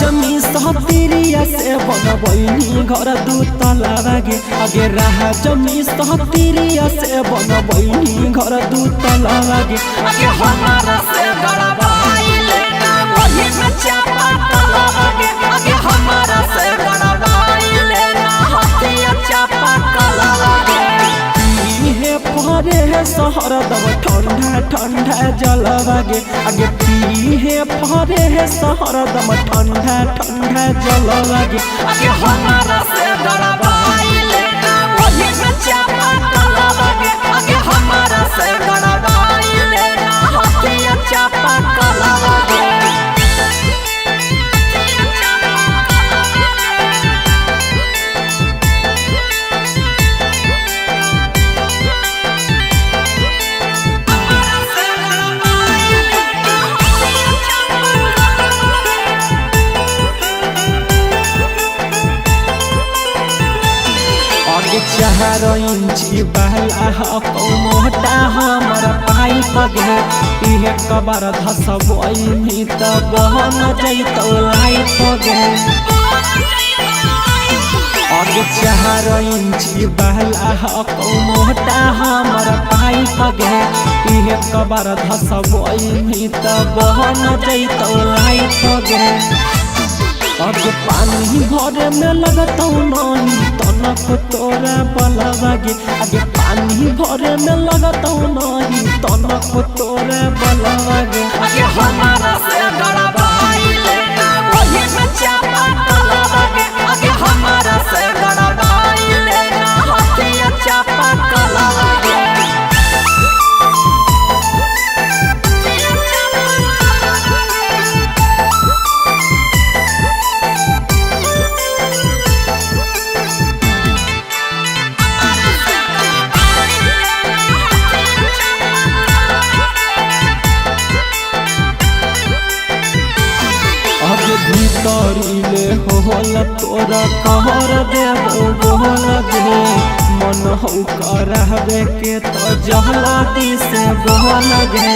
जमी सहतिरिया से बनबैनी घर दू तला गे आगे रहा जमी सहतिरिया से बनबैनी घर दू तला गे आगे हमारा से गड़बड़ाइले ना वही में चापा तला गे आगे हमारा से गड़बड़ाइले ना हथिया चापा तला गे पीहे परे है शहर दब ठंडा ठंडा जलवा गे आगे पीहे परे है शहर दब ठंडा ठंडा जलवा गे आगे हमारा से गड़बड़ाइले ना वही में चापा तला गे आगे हमारा से गड़बड़ाइले ना हथिया चापा तला गे चार इंची बहला हको मोटा हमारा पाइप गे इहे कबार धसबैनी त बहन जैतो लाइफ गे आगे 4 इंची बहला हको मोटा हमारा पाइप गे इहे कबार धसबैनी त बहन जैतो लाइफ गे आगे पानी भरे में लगता नहीं तनक तोरा बलवा गे आगे पानी भरे में लगता नहीं तनक तोरा बलवा गे आगे हमारा से गड़बड़ाइले ना वही में चापा तला गे आगे हमारा से गड़बड़ाइले ना हथिया चापा तला गे भीतरीले होल तोरा कहर देबो बोल गे मन हौ करहबे के तो जहला दी से बोल गे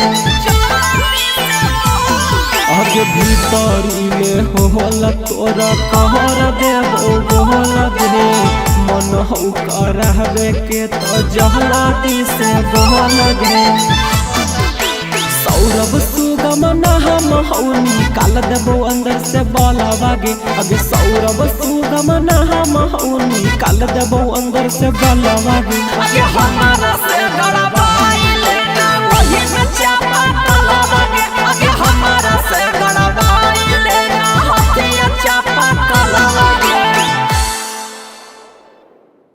आगे भीतरीले होल तोरा कहर देबो बोल गे मन हौ करहबे के तो जहला दी से बोल गे सौरभ सुगम हम हौ निकाल देबो अंदर से बलवा गे अभी सौरभ सुगम हम हौ निकाल देबो अंदर से बलवा गे आगे हमारा से गड़बड़